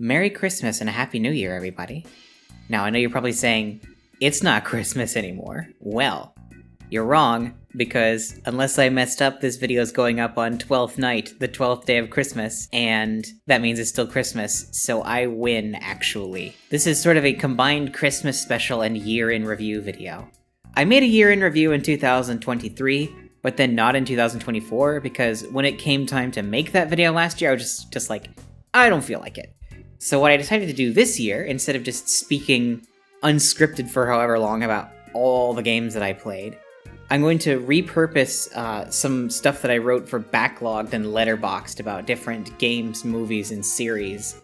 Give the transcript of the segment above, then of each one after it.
Merry Christmas and a Happy New Year, everybody. Now, I know you're probably saying, it's not Christmas anymore. Well, you're wrong, because unless I messed up, this video is going up on 12th night, the 12th day of Christmas, and that means it's still Christmas, so I win, actually. This is sort of a combined Christmas special and year-in review video. I made a year-in review in 2023, but then not in 2024, because when it came time to make that video last year, I was just like, I don't feel like it. So what I decided to do this year, instead of just speaking unscripted for however long about all the games that I played, I'm going to repurpose some stuff that I wrote for Backlogged and Letterboxd about different games, movies, and series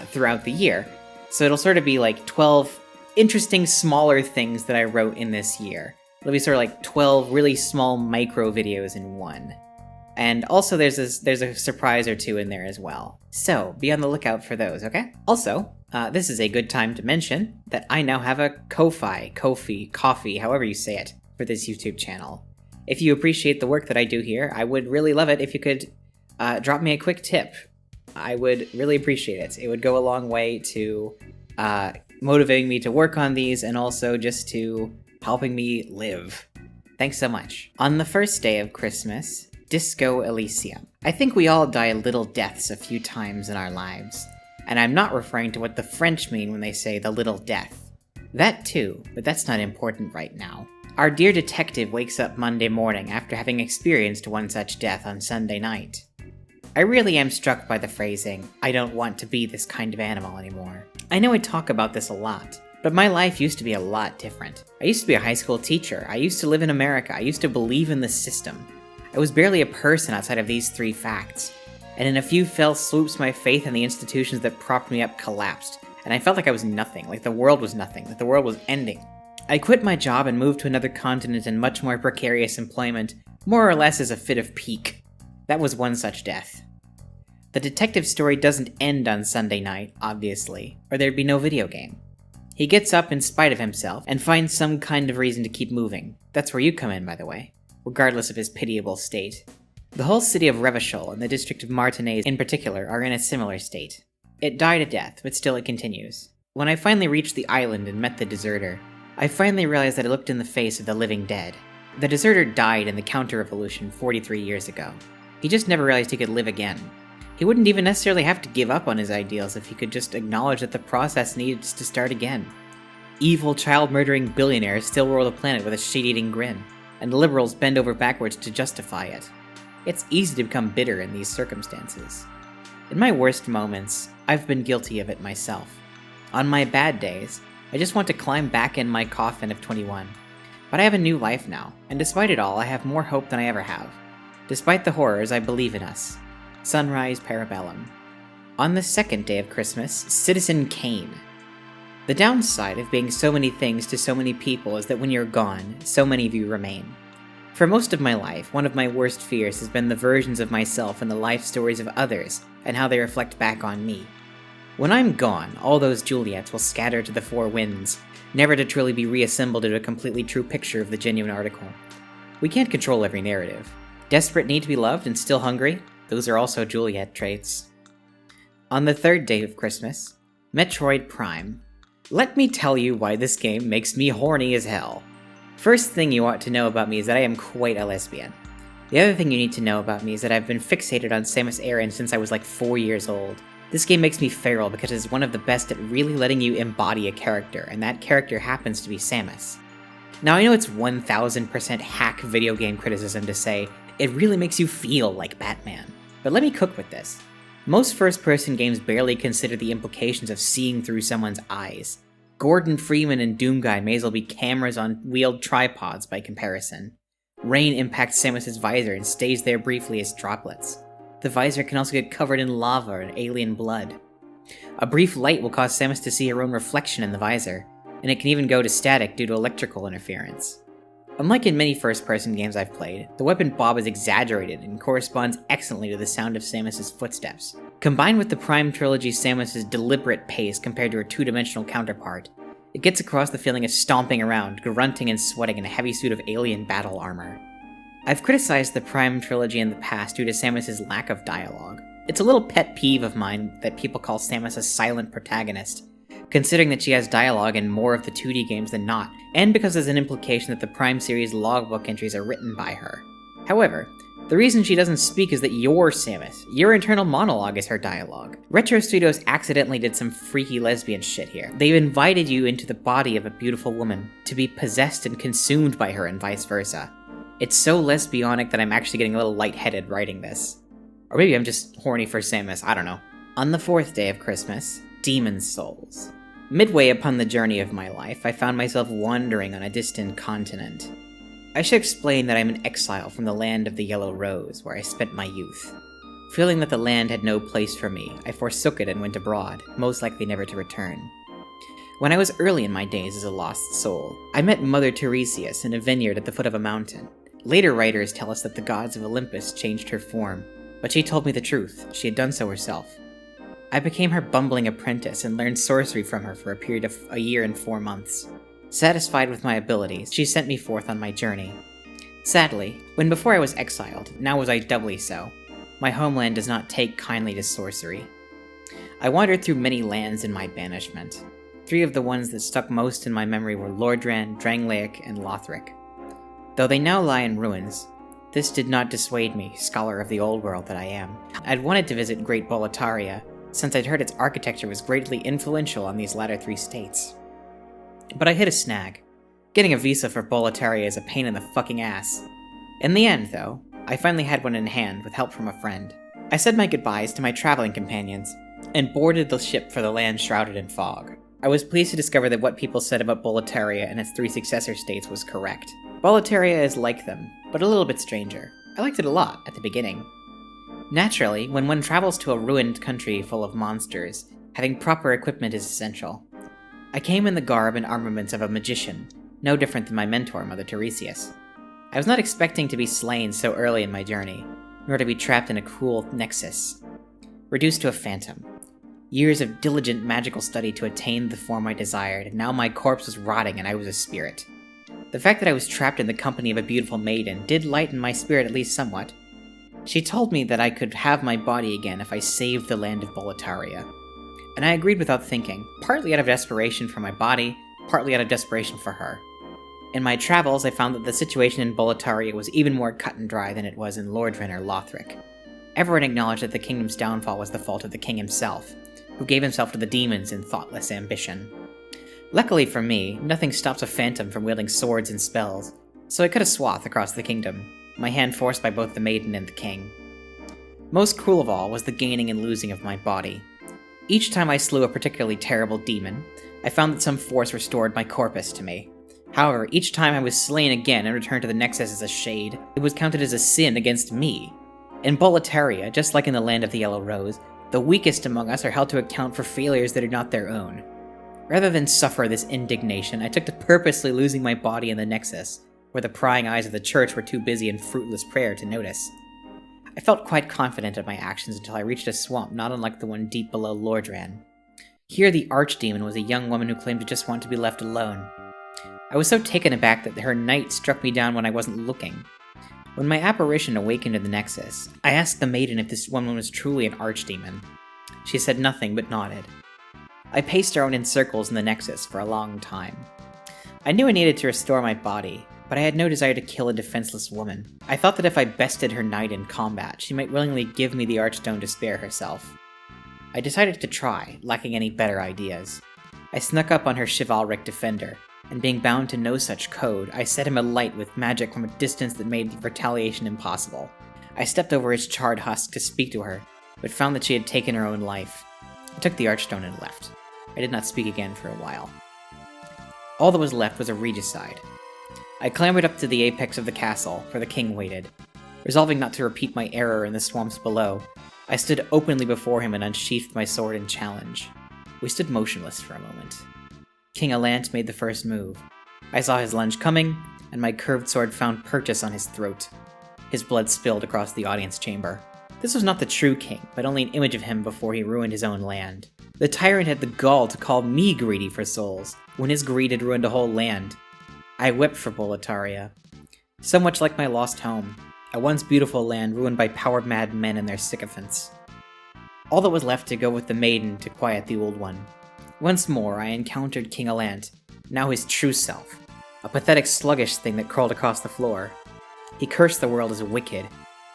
throughout the year. So it'll sort of be like 12 interesting, smaller things that I wrote in this year. It'll be sort of like 12 really small micro videos in one. And also there's a surprise or two in there as well. So be on the lookout for those, okay? Also, this is a good time to mention that I now have a Ko-fi, however you say it, for this YouTube channel. If you appreciate the work that I do here, I would really love it if you could drop me a quick tip. I would really appreciate it. It would go a long way to motivating me to work on these and also just to helping me live. Thanks so much. On the first day of Christmas, Disco Elysium. I think we all die little deaths a few times in our lives, and I'm not referring to what the French mean when they say the little death. That too, but that's not important right now. Our dear detective wakes up Monday morning after having experienced one such death on Sunday night. I really am struck by the phrasing, I don't want to be this kind of animal anymore. I know I talk about this a lot, but my life used to be a lot different. I used to be a high school teacher, I used to live in America, I used to believe in the system. I was barely a person outside of these three facts, and in a few fell swoops my faith in the institutions that propped me up collapsed, and I felt like I was nothing, like the world was nothing, that the world was ending. I quit my job and moved to another continent in much more precarious employment, more or less as a fit of pique. That was one such death. The detective story doesn't end on Sunday night, obviously, or there'd be no video game. He gets up in spite of himself and finds some kind of reason to keep moving. That's where you come in, by the way. Regardless of his pitiable state. The whole city of Revachol and the district of Martinez in particular are in a similar state. It died a death, but still it continues. When I finally reached the island and met the deserter, I finally realized that I looked in the face of the living dead. The deserter died in the counter-revolution 43 years ago. He just never realized he could live again. He wouldn't even necessarily have to give up on his ideals if he could just acknowledge that the process needs to start again. Evil, child-murdering billionaires still rule the planet with a shit-eating grin, and liberals bend over backwards to justify it. It's easy to become bitter in these circumstances. In my worst moments, I've been guilty of it myself. On my bad days, I just want to climb back in my coffin of 21. But I have a new life now, and despite it all, I have more hope than I ever have. Despite the horrors, I believe in us. Sunrise Parabellum. On the second day of Christmas, Citizen Kane. The downside of being so many things to so many people is that when you're gone, so many of you remain. For most of my life, one of my worst fears has been the versions of myself and the life stories of others, and how they reflect back on me. When I'm gone, all those Juliettes will scatter to the four winds, never to truly be reassembled into a completely true picture of the genuine article. We can't control every narrative. Desperate need to be loved and still hungry? Those are also Juliette traits. On the third day of Christmas, Metroid Prime. Let me tell you why this game makes me horny as hell. First thing you ought to know about me is that I am quite a lesbian. The other thing you need to know about me is that I've been fixated on Samus Aran since I was like 4 years old. This game makes me feral because it's one of the best at really letting you embody a character, and that character happens to be Samus. Now I know it's 1000% hack video game criticism to say, it really makes you feel like Batman. But let me cook with this. Most first-person games barely consider the implications of seeing through someone's eyes. Gordon Freeman and Doomguy may as well be cameras on wheeled tripods by comparison. Rain impacts Samus's visor and stays there briefly as droplets. The visor can also get covered in lava and alien blood. A brief light will cause Samus to see her own reflection in the visor, and it can even go to static due to electrical interference. Unlike in many first-person games I've played, the weapon bob is exaggerated and corresponds excellently to the sound of Samus's footsteps. Combined with the Prime Trilogy Samus's deliberate pace compared to her two-dimensional counterpart, it gets across the feeling of stomping around, grunting and sweating in a heavy suit of alien battle armor. I've criticized the Prime Trilogy in the past due to Samus's lack of dialogue. It's a little pet peeve of mine that people call Samus a silent protagonist, considering that she has dialogue in more of the 2D games than not, and because there's an implication that the Prime series logbook entries are written by her. However, the reason she doesn't speak is that you're Samus. Your internal monologue is her dialogue. Retro Studios accidentally did some freaky lesbian shit here. They've invited you into the body of a beautiful woman to be possessed and consumed by her and vice versa. It's so lesbianic that I'm actually getting a little lightheaded writing this. Or maybe I'm just horny for Samus, I don't know. On the 4th day of Christmas, Demon Souls. Midway upon the journey of my life, I found myself wandering on a distant continent. I should explain that I'm an exile from the land of the Yellow Rose, where I spent my youth. Feeling that the land had no place for me, I forsook it and went abroad, most likely never to return. When I was early in my days as a lost soul, I met Mother Tiresias in a vineyard at the foot of a mountain. Later writers tell us that the gods of Olympus changed her form, but she told me the truth, she had done so herself. I became her bumbling apprentice and learned sorcery from her for a period of a year and 4 months. Satisfied with my abilities, she sent me forth on my journey. Sadly, when before I was exiled, now was I doubly so. My homeland does not take kindly to sorcery. I wandered through many lands in my banishment. 3 of the ones that stuck most in my memory were Lordran, Drangleic, and Lothric. Though they now lie in ruins, this did not dissuade me, scholar of the old world that I am. I'd wanted to visit Great Boletaria, since I'd heard its architecture was greatly influential on these latter 3 states. But I hit a snag. Getting a visa for Boletaria is a pain in the fucking ass. In the end, though, I finally had one in hand with help from a friend. I said my goodbyes to my traveling companions, and boarded the ship for the land shrouded in fog. I was pleased to discover that what people said about Boletaria and its 3 successor states was correct. Boletaria is like them, but a little bit stranger. I liked it a lot at the beginning. Naturally, when one travels to a ruined country full of monsters, having proper equipment is essential. I came in the garb and armaments of a magician, no different than my mentor, Mother Tiresias. I was not expecting to be slain so early in my journey, nor to be trapped in a cruel nexus. Reduced to a phantom. Years of diligent magical study to attain the form I desired, and now my corpse was rotting and I was a spirit. The fact that I was trapped in the company of a beautiful maiden did lighten my spirit at least somewhat. She told me that I could have my body again if I saved the land of Boletaria. And I agreed without thinking, partly out of desperation for my body, partly out of desperation for her. In my travels, I found that the situation in Boletaria was even more cut and dry than it was in Lordran or Lothric. Everyone acknowledged that the kingdom's downfall was the fault of the king himself, who gave himself to the demons in thoughtless ambition. Luckily for me, nothing stops a phantom from wielding swords and spells, so I cut a swath across the kingdom, my hand forced by both the maiden and the king. Most cruel of all was the gaining and losing of my body. Each time I slew a particularly terrible demon, I found that some force restored my corpus to me. However, each time I was slain again and returned to the Nexus as a shade, it was counted as a sin against me. In Boletaria, just like in the Land of the Yellow Rose, the weakest among us are held to account for failures that are not their own. Rather than suffer this indignation, I took to purposely losing my body in the Nexus, where the prying eyes of the church were too busy in fruitless prayer to notice. I felt quite confident of my actions until I reached a swamp not unlike the one deep below Lordran. Here the archdemon was a young woman who claimed to just want to be left alone. I was so taken aback that her night struck me down when I wasn't looking. When my apparition awakened in the Nexus, I asked the maiden if this woman was truly an archdemon. She said nothing but nodded. I paced around in circles in the Nexus for a long time. I knew I needed to restore my body, but I had no desire to kill a defenseless woman. I thought that if I bested her knight in combat, she might willingly give me the Archstone to spare herself. I decided to try, lacking any better ideas. I snuck up on her chivalric defender, and being bound to no such code, I set him alight with magic from a distance that made retaliation impossible. I stepped over his charred husk to speak to her, but found that she had taken her own life. I took the Archstone and left. I did not speak again for a while. All that was left was a regicide. I clambered up to the apex of the castle, where the king waited. Resolving not to repeat my error in the swamps below, I stood openly before him and unsheathed my sword in challenge. We stood motionless for a moment. King Allant made the first move. I saw his lunge coming, and my curved sword found purchase on his throat. His blood spilled across the audience chamber. This was not the true king, but only an image of him before he ruined his own land. The tyrant had the gall to call me greedy for souls, when his greed had ruined a whole land. I wept for Boletaria. So much like my lost home, a once beautiful land ruined by power-mad men and their sycophants. All that was left to go with the maiden to quiet the old one. Once more, I encountered King Alant, now his true self, a pathetic sluggish thing that crawled across the floor. He cursed the world as wicked,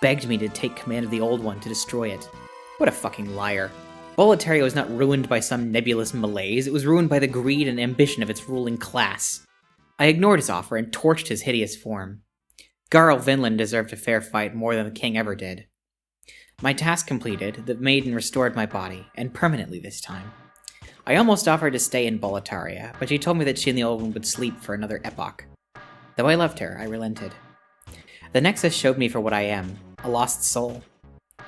begged me to take command of the old one to destroy it. What a fucking liar. Boletaria was not ruined by some nebulous malaise, it was ruined by the greed and ambition of its ruling class. I ignored his offer and torched his hideous form. Garl Vinland deserved a fair fight more than the king ever did. My task completed, the maiden restored my body, and permanently this time. I almost offered to stay in Boletaria, but she told me that she and the old one would sleep for another epoch. Though I loved her, I relented. The Nexus showed me for what I am, a lost soul.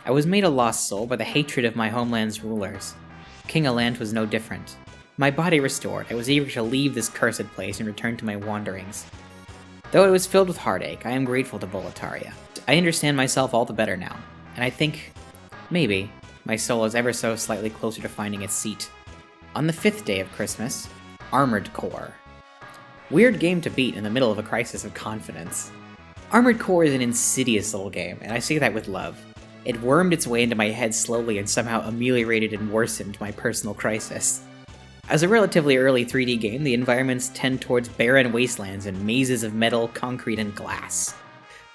I was made a lost soul by the hatred of my homeland's rulers. King Alant was no different. My body restored, I was eager to leave this cursed place and return to my wanderings. Though it was filled with heartache, I am grateful to Boletaria. I understand myself all the better now, and I think, maybe, my soul is ever so slightly closer to finding its seat. On the 5th day of Christmas, Armored Core. Weird game to beat in the middle of a crisis of confidence. Armored Core is an insidious little game, and I say that with love. It wormed its way into my head slowly and somehow ameliorated and worsened my personal crisis. As a relatively early 3D game, the environments tend towards barren wastelands and mazes of metal, concrete, and glass.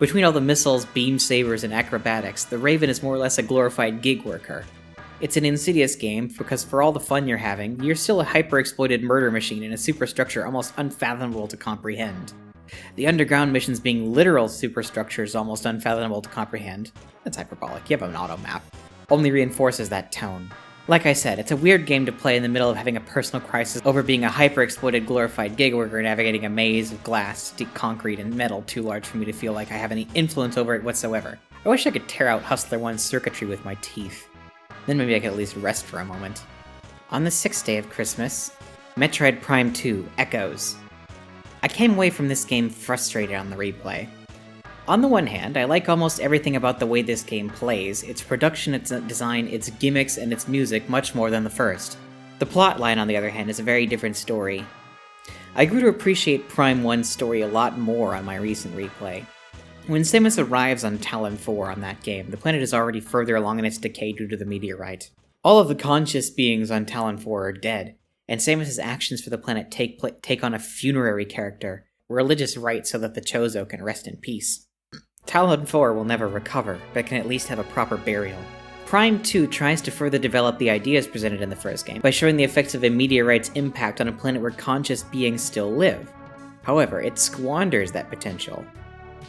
Between all the missiles, beam sabers, and acrobatics, the Raven is more or less a glorified gig worker. It's an insidious game because for all the fun you're having, you're still a hyper-exploited murder machine in a superstructure almost unfathomable to comprehend. The underground missions being literal superstructures almost unfathomable to comprehend, that's hyperbolic, you have an auto map, only reinforces that tone. Like I said, it's a weird game to play in the middle of having a personal crisis over being a hyper-exploited glorified gig worker navigating a maze of glass, concrete, and metal too large for me to feel like I have any influence over it whatsoever. I wish I could tear out Hustler 1's circuitry with my teeth. Then maybe I could at least rest for a moment. On the 6th day of Christmas, Metroid Prime 2 Echoes. I came away from this game frustrated on the replay. On the one hand, I like almost everything about the way this game plays, its production, its design, its gimmicks, and its music much more than the first. The plotline, on the other hand, is a very different story. I grew to appreciate Prime 1's story a lot more on my recent replay. When Samus arrives on Talon 4 on that game, the planet is already further along in its decay due to the meteorite. All of the conscious beings on Talon 4 are dead, and Samus' actions for the planet take on a funerary character, religious rites so that the Chozo can rest in peace. Talon 4 will never recover, but can at least have a proper burial. Prime 2 tries to further develop the ideas presented in the first game by showing the effects of a meteorite's impact on a planet where conscious beings still live. However, it squanders that potential.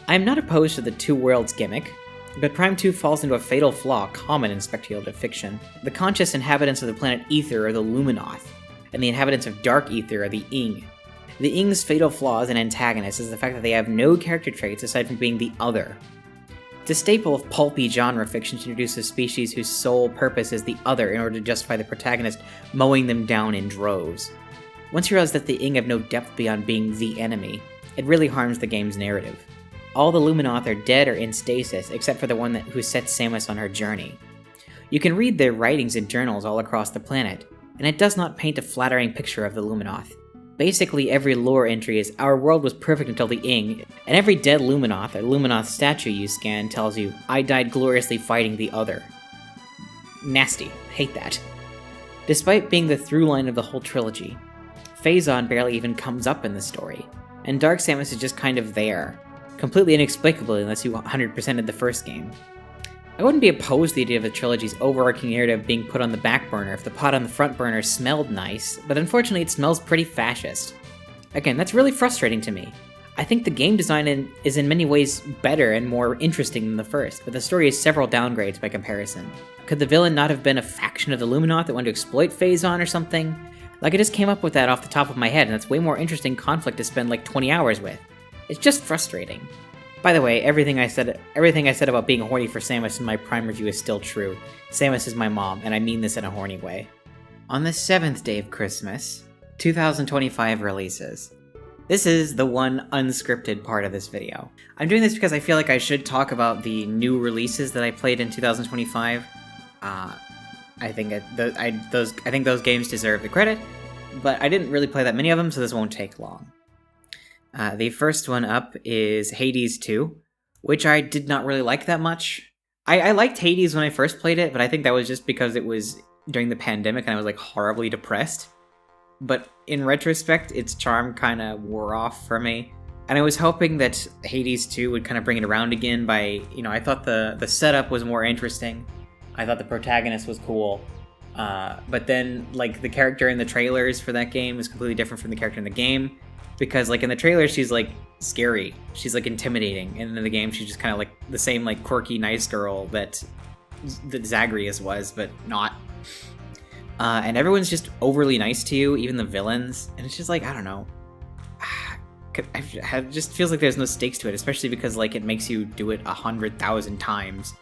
I am not opposed to the two worlds gimmick, but Prime 2 falls into a fatal flaw common in speculative fiction. The conscious inhabitants of the planet Ether are the Luminoth, and the inhabitants of Dark Ether are the Ing. The Ing's fatal flaw as an antagonist is the fact that they have no character traits aside from being the other. It's a staple of pulpy genre fiction to introduce a species whose sole purpose is the other in order to justify the protagonist mowing them down in droves. Once you realize that the Ing have no depth beyond being the enemy, it really harms the game's narrative. All the Luminoth are dead or in stasis, except for the one who sets Samus on her journey. You can read their writings in journals all across the planet, and it does not paint a flattering picture of the Luminoth. Basically, every lore entry is, our world was perfect until the Ing, and every dead Luminoth or Luminoth statue you scan tells you, I died gloriously fighting the other. Nasty. Hate that. Despite being the through line of the whole trilogy, Phazon barely even comes up in the story, and Dark Samus is just kind of there, completely inexplicably unless you 100%ed the first game. I wouldn't be opposed to the idea of the trilogy's overarching narrative being put on the back burner if the pot on the front burner smelled nice, but unfortunately it smells pretty fascist. Again, that's really frustrating to me. I think the game design is in many ways better and more interesting than the first, but the story is several downgrades by comparison. Could the villain not have been a faction of the Luminoth that wanted to exploit Phazon or something? Like, I just came up with that off the top of my head, and that's way more interesting conflict to spend like 20 hours with. It's just frustrating. By the way, everything I said about being horny for Samus in my Prime review is still true. Samus is my mom, and I mean this in a horny way. On the 7th day of Christmas, 2025 releases. This is the one unscripted part of this video. I'm doing this because I feel like I should talk about the new releases that I played in 2025. I think those games deserve the credit, but I didn't really play that many of them, so this won't take long. The first one up is Hades 2, which I did not really like that much. I liked Hades when I first played it, but I think that was just because it was during the pandemic and I was like horribly depressed. But in retrospect, its charm kind of wore off for me. And I was hoping that Hades 2 would kind of bring it around again by, I thought the setup was more interesting. I thought the protagonist was cool. But then, like, the character in the trailers for that game is completely different from the character in the game. Because, like, in the trailer, she's, like, scary. She's, like, intimidating. And in the game, she's just kind of, like, the same, like, quirky, nice girl that Zagreus was, but not. And everyone's just overly nice to you, even the villains. And it's just, like, I don't know. It just feels like there's no stakes to it, especially because, like, it makes you do it 100,000 times.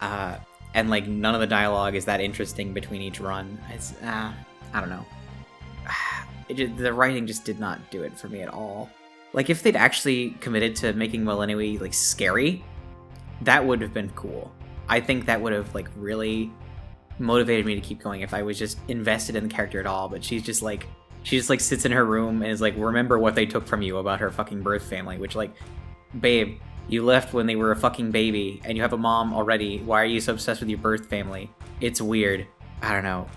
And, like, none of the dialogue is that interesting between each run. It's, I don't know. The writing just did not do it for me at all. Like, if they'd actually committed to making Millennium, like, scary, that would have been cool. I think that would have, like, really motivated me to keep going if I was just invested in the character at all, but she just, like, sits in her room and is like, remember what they took from you about her fucking birth family, which, like, babe, you left when they were a fucking baby, and you have a mom already. Why are you so obsessed with your birth family? It's weird. I don't know.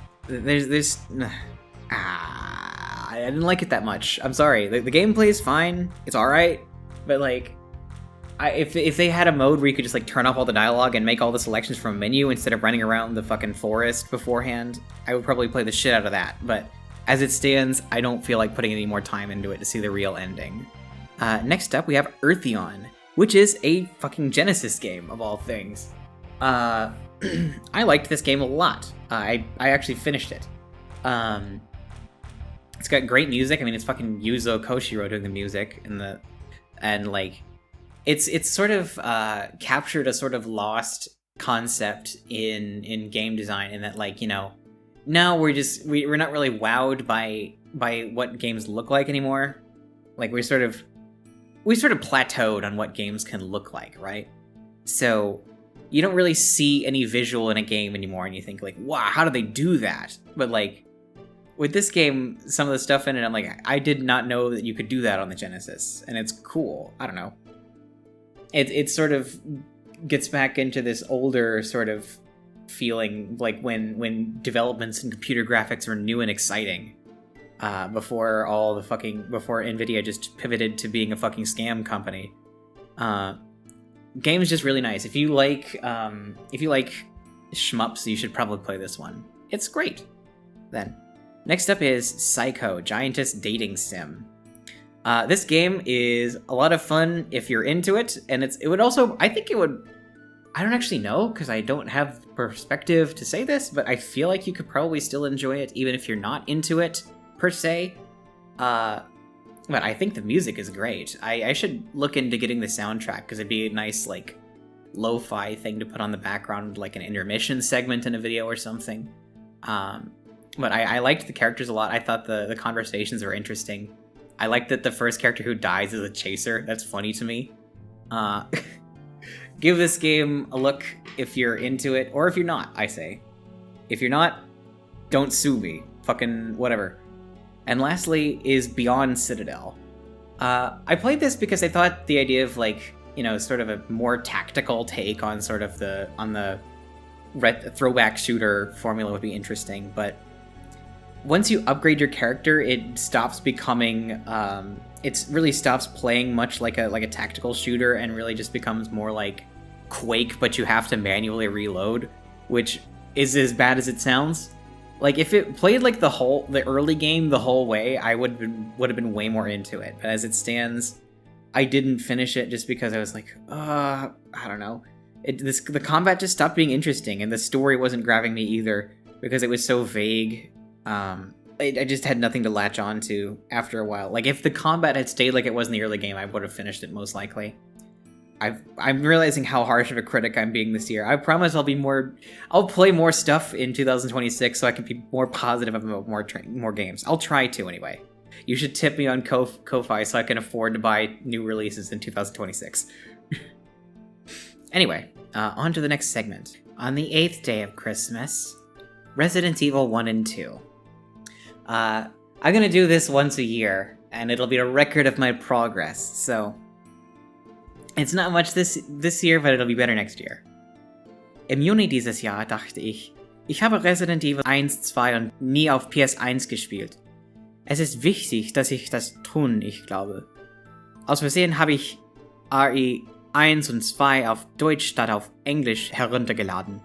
I didn't like it that much. I'm sorry. The gameplay is fine. It's alright. But, like, if they had a mode where you could just, like, turn off all the dialogue and make all the selections from a menu instead of running around the fucking forest beforehand, I would probably play the shit out of that. But as it stands, I don't feel like putting any more time into it to see the real ending. Next up, we have Eartheon, which is a fucking Genesis game, of all things. I liked this game a lot. I actually finished it. It's got great music. I mean, it's fucking Yuzo Koshiro doing the music, and like, it's sort of captured a sort of lost concept in game design, in that, like, now we're not really wowed by what games look like anymore. Like, we sort of plateaued on what games can look like, right? So you don't really see any visual in a game anymore, and you think, like, wow, how do they do that? But, like, with this game, some of the stuff in it, I'm like, I did not know that you could do that on the Genesis, and it's cool. I don't know. It sort of gets back into this older sort of feeling, like when developments in computer graphics were new and exciting. Before Nvidia just pivoted to being a fucking scam company. Game's just really nice. If you like shmups, you should probably play this one. It's great. Then, next up is Psycho, Giantess Dating Sim. This game is a lot of fun if you're into it, and it would also, I don't actually know, because I don't have perspective to say this, but I feel like you could probably still enjoy it even if you're not into it, per se. But I think the music is great. I should look into getting the soundtrack, because it'd be a nice, like, lo-fi thing to put on the background, like an intermission segment in a video or something. But I liked the characters a lot. I thought the conversations were interesting. I like that the first character who dies is a chaser. That's funny to me. Give this game a look if you're into it, or if you're not, I say. If you're not, don't sue me. Fucking whatever. And lastly is Beyond Citadel. I played this because I thought the idea of, like, sort of a more tactical take on sort of the throwback shooter formula would be interesting, but once you upgrade your character, it stops becoming, it really stops playing much like a tactical shooter, and really just becomes more like Quake, but you have to manually reload, which is as bad as it sounds. Like, if it played like the early game the whole way, I would have been way more into it. But as it stands, I didn't finish it just because I was like, I don't know. The combat just stopped being interesting, and the story wasn't grabbing me either because it was so vague. I just had nothing to latch on to after a while. Like, if the combat had stayed like it was in the early game, I would have finished it most likely. I'm realizing how harsh of a critic I'm being this year. I promise I'll play more stuff in 2026 so I can be more positive about more games. I'll try to anyway. You should tip me on Ko-Fi so I can afford to buy new releases in 2026. Anyway, on to the next segment. On the 8th day of Christmas, Resident Evil 1 and 2. I'm gonna do this once a year, and it'll be a record of my progress, so it's not much this year, but it'll be better next year. Im Juni dieses Jahr dachte ich habe Resident Evil 1, 2 und nie auf PS1 gespielt. Es ist wichtig, dass ich das tun, ich glaube. Aus Versehen habe ich RE 1 und 2 auf Deutsch statt auf Englisch heruntergeladen.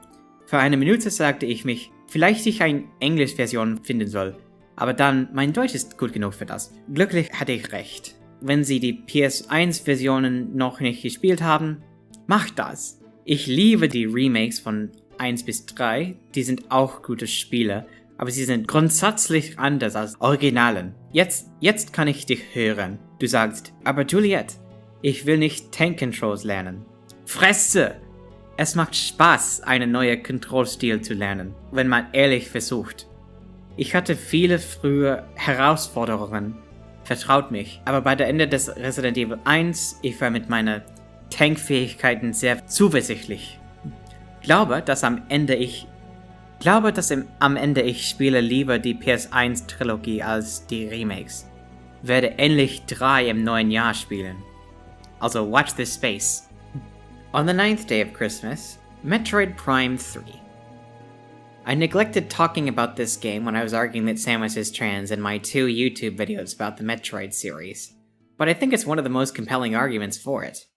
Für eine Minute sagte ich mich, vielleicht ich eine Englisch-Version finden soll. Aber dann, mein Deutsch ist gut genug für das. Glücklich hatte ich recht. Wenn Sie die PS1-Versionen noch nicht gespielt haben, macht das. Ich liebe die Remakes von 1 bis 3, die sind auch gute Spiele, aber sie sind grundsätzlich anders als Originalen. Jetzt kann ich dich hören. Du sagst, aber Juliette, ich will nicht Tank Controls lernen. Fresse! Es macht Spaß, einen neuen Control-Stil zu lernen, wenn man ehrlich versucht. Ich hatte viele frühe Herausforderungen, vertraut mich, aber bei der Ende des Resident Evil 1, ich war mit meinen Tankfähigkeiten sehr zuversichtlich. Glaube, dass am Ende ich spiele lieber die PS1-Trilogie als die Remakes. Werde endlich 3 im neuen Jahr spielen. Also watch this space. On the 9th day of Christmas, Metroid Prime 3. I neglected talking about this game when I was arguing that Samus is trans in my 2 YouTube videos about the Metroid series, but I think it's one of the most compelling arguments for it.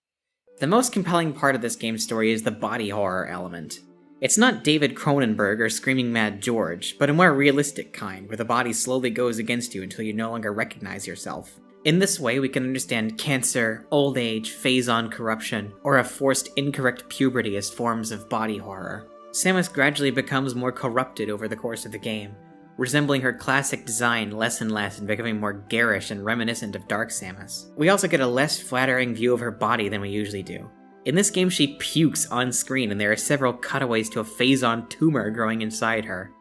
The most compelling part of this game's story is the body horror element. It's not David Cronenberg or Screaming Mad George, but a more realistic kind, where the body slowly goes against you until you no longer recognize yourself. In this way, we can understand cancer, old age, phase-on corruption, or a forced incorrect puberty as forms of body horror. Samus gradually becomes more corrupted over the course of the game, resembling her classic design less and less and becoming more garish and reminiscent of Dark Samus. We also get a less flattering view of her body than we usually do. In this game, she pukes on screen, and there are several cutaways to a phase-on tumor growing inside her.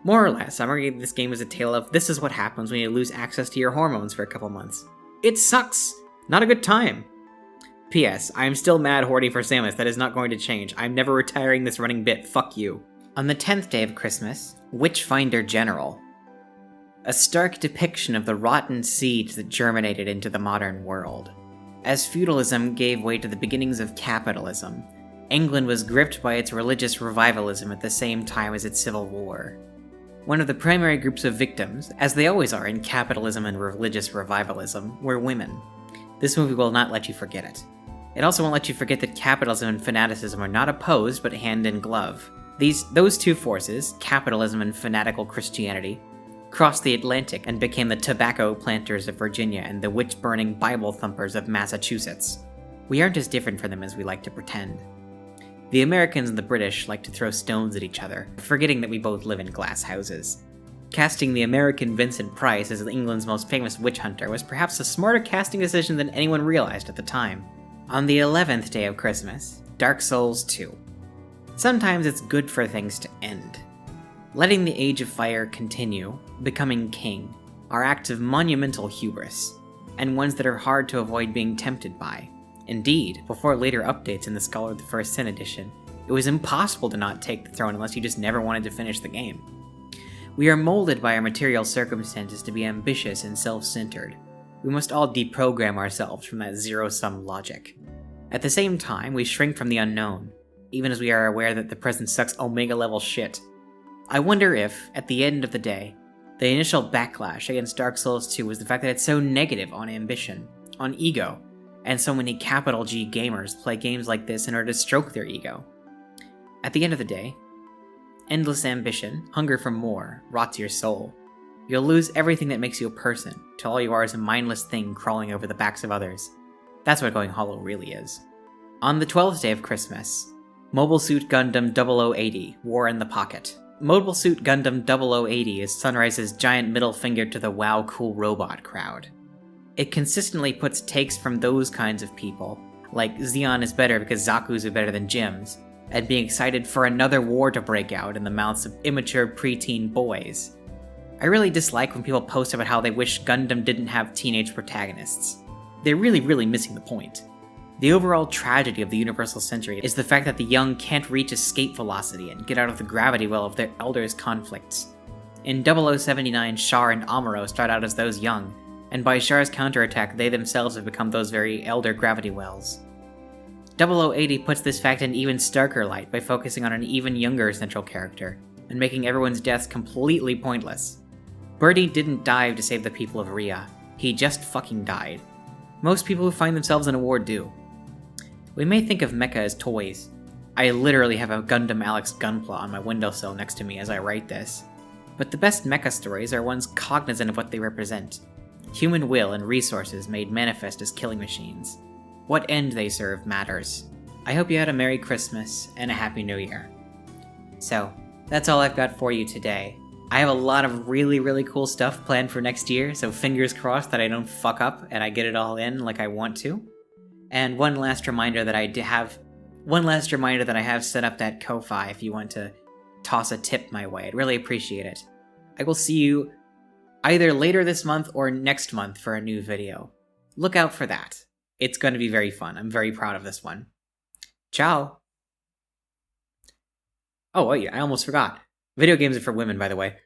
More or less, I'm arguing this game is a tale of this is what happens when you lose access to your hormones for a couple months. It sucks! Not a good time! P.S. I am still mad horny for Samus, that is not going to change. I'm never retiring this running bit, fuck you. On the 10th day of Christmas, Witchfinder General. A stark depiction of the rotten seeds that germinated into the modern world. As feudalism gave way to the beginnings of capitalism, England was gripped by its religious revivalism at the same time as its civil war. One of the primary groups of victims, as they always are in capitalism and religious revivalism, were women. This movie will not let you forget it. It also won't let you forget that capitalism and fanaticism are not opposed but hand in glove. Those two forces, capitalism and fanatical Christianity, crossed the Atlantic and became the tobacco planters of Virginia and the witch-burning Bible thumpers of Massachusetts. We aren't as different from them as we like to pretend. The Americans and the British like to throw stones at each other, forgetting that we both live in glass houses. Casting the American Vincent Price as England's most famous witch hunter was perhaps a smarter casting decision than anyone realized at the time. On the 11th day of Christmas, Dark Souls 2. Sometimes it's good for things to end. Letting the Age of Fire continue, becoming king, are acts of monumental hubris, and ones that are hard to avoid being tempted by. Indeed, before later updates in the Scholar of the First Sin edition, it was impossible to not take the throne unless you just never wanted to finish the game. We are molded by our material circumstances to be ambitious and self-centered. We must all deprogram ourselves from that zero-sum logic. At the same time, we shrink from the unknown, even as we are aware that the present sucks omega-level shit. I wonder if, at the end of the day, the initial backlash against Dark Souls 2 was the fact that it's so negative on ambition, on ego, and so many capital G gamers play games like this in order to stroke their ego. At the end of the day, endless ambition, hunger for more, rots your soul. You'll lose everything that makes you a person, till all you are is a mindless thing crawling over the backs of others. That's what going hollow really is. On the 12th day of Christmas, Mobile Suit Gundam 0080, War in the Pocket. Mobile Suit Gundam 0080 is Sunrise's giant middle finger to the WoW cool robot crowd. It consistently puts takes from those kinds of people, like Xeon is better because Zaku's are better than Jim's, and being excited for another war to break out in the mouths of immature preteen boys. I really dislike when people post about how they wish Gundam didn't have teenage protagonists. They're really missing the point. The overall tragedy of the Universal Century is the fact that the young can't reach escape velocity and get out of the gravity well of their elders' conflicts. In 0079, Char and Amuro start out as those young, and by Char's counterattack they themselves have become those very elder gravity wells. 0080 puts this fact in even starker light by focusing on an even younger central character, and making everyone's deaths completely pointless. Birdie didn't die to save the people of Rhea, he just fucking died. Most people who find themselves in a war do. We may think of mecha as toys. I literally have a Gundam Alex Gunpla on my windowsill next to me as I write this. But the best mecha stories are ones cognizant of what they represent. Human will and resources made manifest as killing machines. What end they serve matters. I hope you had a Merry Christmas and a Happy New Year. So, that's all I've got for you today. I have a lot of really cool stuff planned for next year, so fingers crossed that I don't fuck up and I get it all in like I want to. And one last reminder that I have set up that Ko-Fi if you want to toss a tip my way. I'd really appreciate it. I will see you either later this month or next month for a new video. Look out for that. It's going to be very fun. I'm very proud of this one. Ciao! Oh, wait, I almost forgot. Video games are for women, by the way.